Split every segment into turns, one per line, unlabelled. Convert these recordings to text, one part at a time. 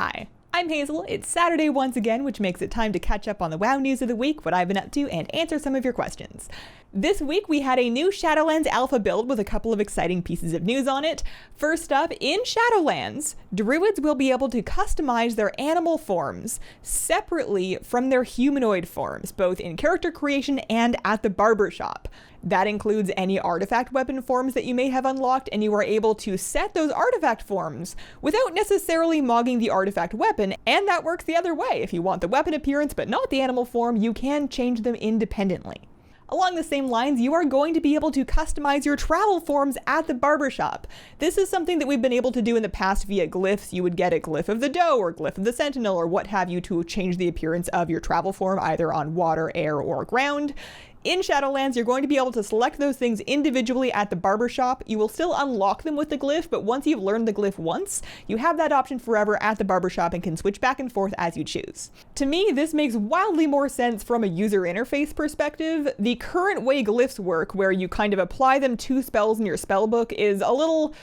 Hi, I'm Hazel. It's Saturday once again, which makes it time to catch up on the WoW news of the week, what I've been up to, and answer some of your questions. This week we had a new Shadowlands Alpha build with a couple of exciting pieces of news on it. First up, in Shadowlands, Druids will be able to customize their animal forms separately from their humanoid forms, both in character creation and at the barbershop. That includes any artifact weapon forms that you may have unlocked, and you are able to set those artifact forms without necessarily mogging the artifact weapon, and that works the other way. If you want the weapon appearance but not the animal form, you can change them independently. Along the same lines, you are going to be able to customize your travel forms at the barbershop. This is something that we've been able to do in the past via glyphs. You would get a glyph of the doe or glyph of the sentinel or what have you to change the appearance of your travel form either on water, air, or ground. In Shadowlands, you're going to be able to select those things individually at the barbershop. You will still unlock them with the glyph, but once you've learned the glyph once, you have that option forever at the barbershop and can switch back and forth as you choose. To me, this makes wildly more sense from a user interface perspective. The current way glyphs work, where you kind of apply them to spells in your spellbook, is a little...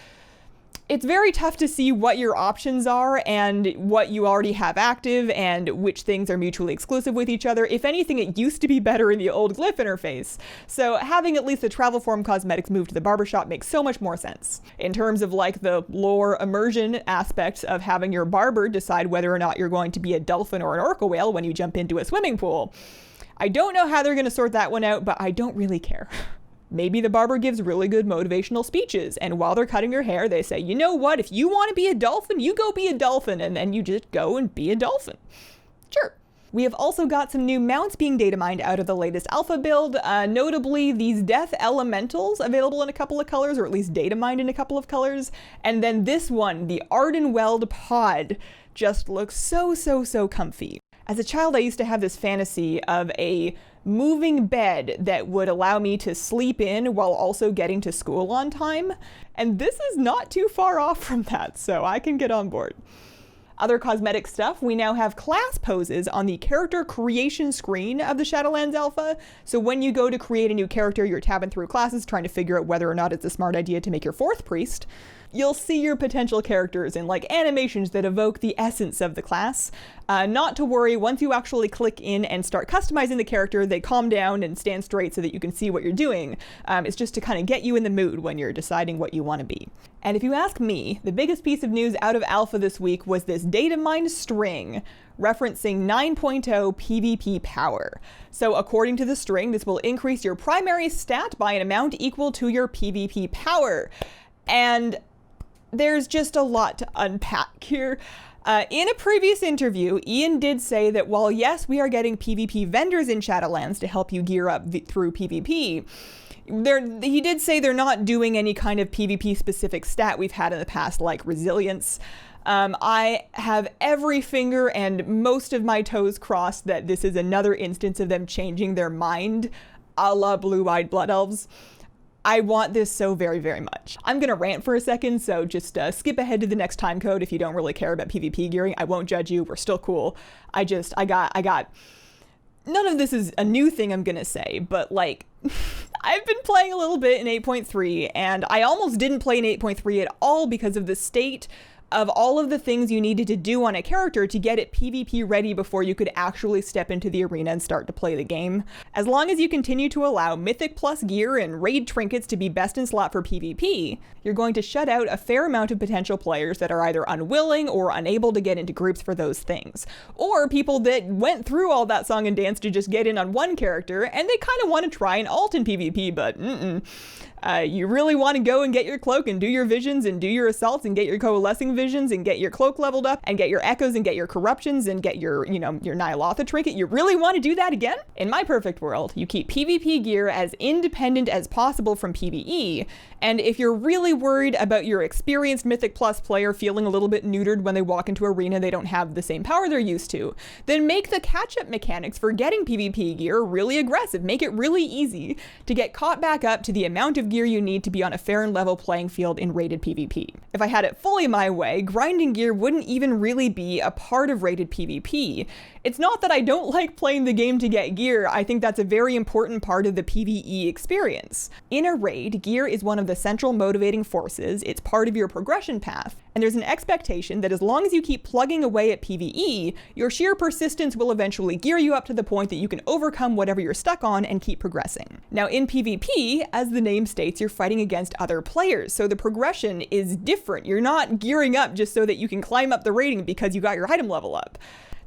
It's very tough to see what your options are and what you already have active and which things are mutually exclusive with each other. If anything, it used to be better in the old glyph interface. So having at least the travel form cosmetics move to the barbershop makes so much more sense. In terms of like the lore immersion aspects of having your barber decide whether or not you're going to be a dolphin or an orca whale when you jump into a swimming pool. I don't know how they're going to sort that one out, but I don't really care. Maybe the barber gives really good motivational speeches, and while they're cutting your hair, they say, you know what, if you want to be a dolphin, you go be a dolphin, and then you just go and be a dolphin. Sure. We have also got some new mounts being data mined out of the latest alpha build, notably these death elementals available in a couple of colors, or at least data mined in a couple of colors, and then this one, the Ardenweld pod, just looks so comfy. As a child, I used to have this fantasy of a moving bed that would allow me to sleep in while also getting to school on time. And this is not too far off from that, so I can get on board. Other cosmetic stuff, we now have class poses on the character creation screen of the Shadowlands Alpha. So when you go to create a new character, you're tabbing through classes trying to figure out whether or not it's a smart idea to make your fourth priest. You'll see your potential characters in like animations that evoke the essence of the class. Not to worry, once you actually click in and start customizing the character, they calm down and stand straight so that you can see what you're doing. It's just to kind of get you in the mood when you're deciding what you want to be. And if you ask me, the biggest piece of news out of Alpha this week was this data mined string referencing 9.0 PvP power. So according to the string, this will increase your primary stat by an amount equal to your PvP power. And there's just a lot to unpack here. In a previous interview, Ian did say that while yes, we are getting PvP vendors in Shadowlands to help you gear up through PvP, he did say they're not doing any kind of PvP specific stat we've had in the past, like resilience. I have every finger and most of my toes crossed that this is another instance of them changing their mind, a la Blue-Eyed Blood Elves. I want this so very much. I'm gonna rant for a second, so just skip ahead to the next time code if you don't really care about PvP gearing. I won't judge you, we're still cool. I got, none of this is a new thing I'm gonna say, but like, I've been playing a little bit in 8.3, and I almost didn't play in 8.3 at all because of the state of all of the things you needed to do on a character to get it PvP ready before you could actually step into the arena and start to play the game. As long as you continue to allow Mythic Plus gear and raid trinkets to be best in slot for PvP, you're going to shut out a fair amount of potential players that are either unwilling or unable to get into groups for those things. Or people that went through all that song and dance to just get in on one character and they kind of want to try and alt in PvP, but you really want to go and get your cloak and do your visions and do your assaults and get your coalescing visions and get your cloak leveled up and get your echoes and get your corruptions and get your Nyalotha trinket. You really want to do that again? In my perfect world, you keep PvP gear as independent as possible from PvE, and if you're really worried about your experienced Mythic Plus player feeling a little bit neutered when they walk into arena, they don't have the same power they're used to, then make the catch-up mechanics for getting PvP gear really aggressive. Make it really easy to get caught back up to the amount of gear you need to be on a fair and level playing field in rated PvP. If I had it fully my way, grinding gear wouldn't even really be a part of rated PvP. It's not that I don't like playing the game to get gear, I think that's a very important part of the PvE experience. In a raid, gear is one of the central motivating forces, it's part of your progression path, and there's an expectation that as long as you keep plugging away at PvE, your sheer persistence will eventually gear you up to the point that you can overcome whatever you're stuck on and keep progressing. Now in PvP, as the name states, you're fighting against other players, so the progression is different. You're not gearing up just so that you can climb up the rating because you got your item level up.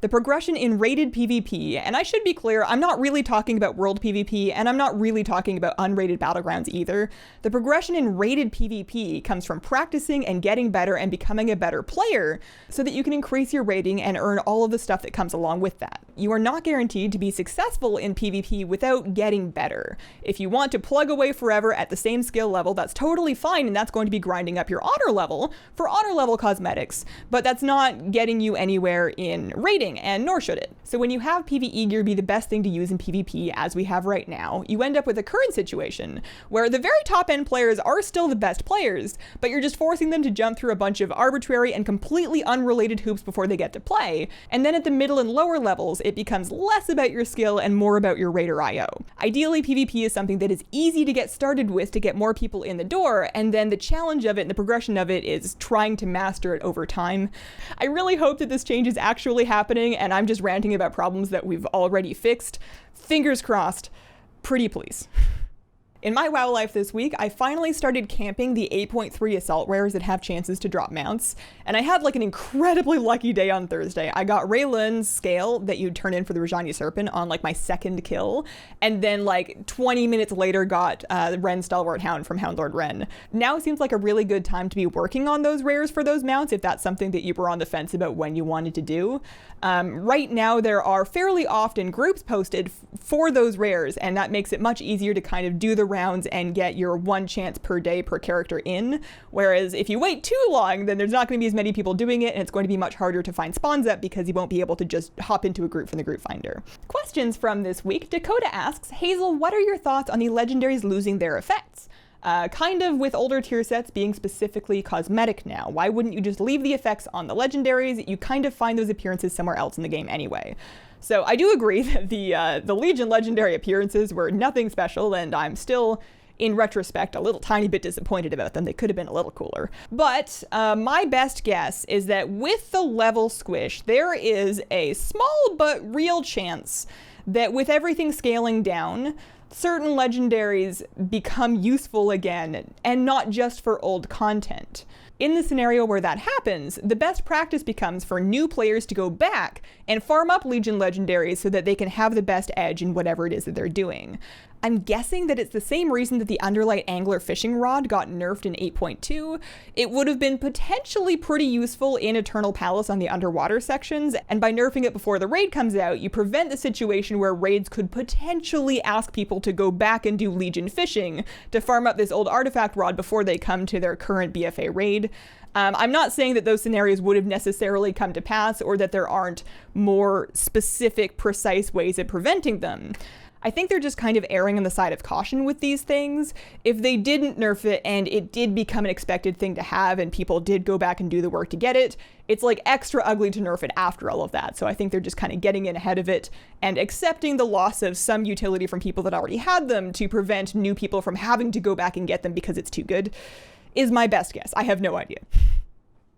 The progression in rated PvP, and I should be clear, I'm not really talking about world PvP, and I'm not really talking about unrated battlegrounds either. The progression in rated PvP comes from practicing and getting better and becoming a better player so that you can increase your rating and earn all of the stuff that comes along with that. You are not guaranteed to be successful in PvP without getting better. If you want to plug away forever at the same skill level, that's totally fine, and that's going to be grinding up your honor level for honor level cosmetics, but that's not getting you anywhere in rating, and nor should it. So when you have PvE gear be the best thing to use in PvP, as we have right now, you end up with a current situation where the very top end players are still the best players, but you're just forcing them to jump through a bunch of arbitrary and completely unrelated hoops before they get to play, and then at the middle and lower levels, it becomes less about your skill and more about your rate or IO. Ideally, PvP is something that is easy to get started with to get more people in the door, and then the challenge of it and the progression of it is trying to master it over time. I really hope that this change is actually happening, and I'm just ranting about problems that we've already fixed. Fingers crossed. Pretty please. In my WoW life this week, I finally started camping the 8.3 assault rares that have chances to drop mounts, and I had like an incredibly lucky day on Thursday. I got Raylan's scale that you'd turn in for the Rajani Serpent on like my second kill, and then like 20 minutes later got Ren Stalwart Hound from Houndlord Ren. Now seems like a really good time to be working on those rares for those mounts if that's something that you were on the fence about when you wanted to do. Right now there are fairly often groups posted for those rares, and that makes it much easier to kind of do the rounds and get your one chance per day per character in, whereas if you wait too long, then there's not going to be as many people doing it, and it's going to be much harder to find spawns up because you won't be able to just hop into a group from the group finder. Questions from this week. Dakota asks, Hazel, what are your thoughts on the legendaries losing their effects? Kind of with older tier sets being specifically cosmetic now. Why wouldn't you just leave the effects on the legendaries? You kind of find those appearances somewhere else in the game anyway. So I do agree that the Legion legendary appearances were nothing special, and I'm still, in retrospect, a little tiny bit disappointed about them. They could have been a little cooler. But my best guess is that with the level squish, there is a small but real chance that with everything scaling down, certain legendaries become useful again, and not just for old content. In the scenario where that happens, the best practice becomes for new players to go back and farm up Legion legendaries so that they can have the best edge in whatever it is that they're doing. I'm guessing that it's the same reason that the Underlight Angler fishing rod got nerfed in 8.2. It would have been potentially pretty useful in Eternal Palace on the underwater sections, and by nerfing it before the raid comes out, you prevent the situation where raids could potentially ask people to go back and do Legion fishing to farm up this old artifact rod before they come to their current BFA raid. I'm not saying that those scenarios would have necessarily come to pass or that there aren't more specific, precise ways of preventing them. I think they're just kind of erring on the side of caution with these things. If they didn't nerf it and it did become an expected thing to have and people did go back and do the work to get it, it's like extra ugly to nerf it after all of that. So I think they're just kind of getting in ahead of it and accepting the loss of some utility from people that already had them to prevent new people from having to go back and get them because it's too good, is my best guess. I have no idea.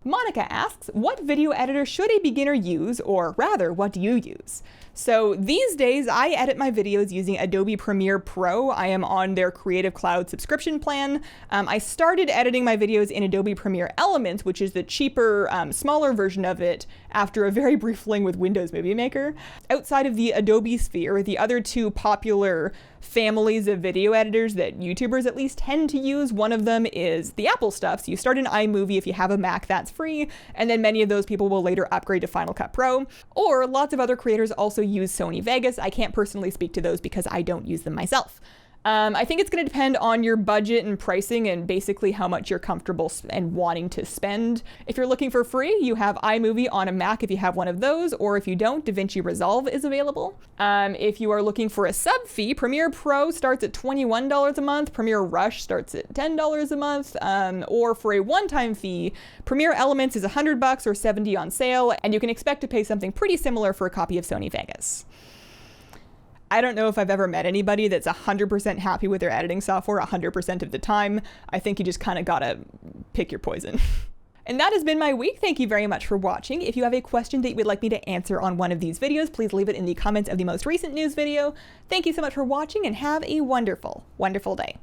Monica asks, what video editor should a beginner use, or rather, what do you use? So these days, I edit my videos using Adobe Premiere Pro. I am on their Creative Cloud subscription plan. I started editing my videos in Adobe Premiere Elements, which is the cheaper, smaller version of it, after a very brief fling with Windows Movie Maker. Outside of the Adobe sphere, the other two popular families of video editors that YouTubers at least tend to use, one of them is the Apple stuff. So you start in iMovie if you have a Mac, that's free, and then many of those people will later upgrade to Final Cut Pro. Or lots of other creators also use Sony Vegas. I can't personally speak to those because I don't use them myself. I think it's going to depend on your budget and pricing and basically how much you're comfortable and wanting to spend. If you're looking for free, you have iMovie on a Mac if you have one of those, or if you don't, DaVinci Resolve is available. If you are looking for a sub fee, Premiere Pro starts at $21 a month, Premiere Rush starts at $10 a month, or for a one-time fee, Premiere Elements is $100 or $70 on sale, and you can expect to pay something pretty similar for a copy of Sony Vegas. I don't know if I've ever met anybody that's 100% happy with their editing software 100% of the time. I think you just kind of gotta pick your poison. And that has been my week. Thank you very much for watching. If you have a question that you would like me to answer on one of these videos, please leave it in the comments of the most recent news video. Thank you so much for watching and have a wonderful, wonderful day.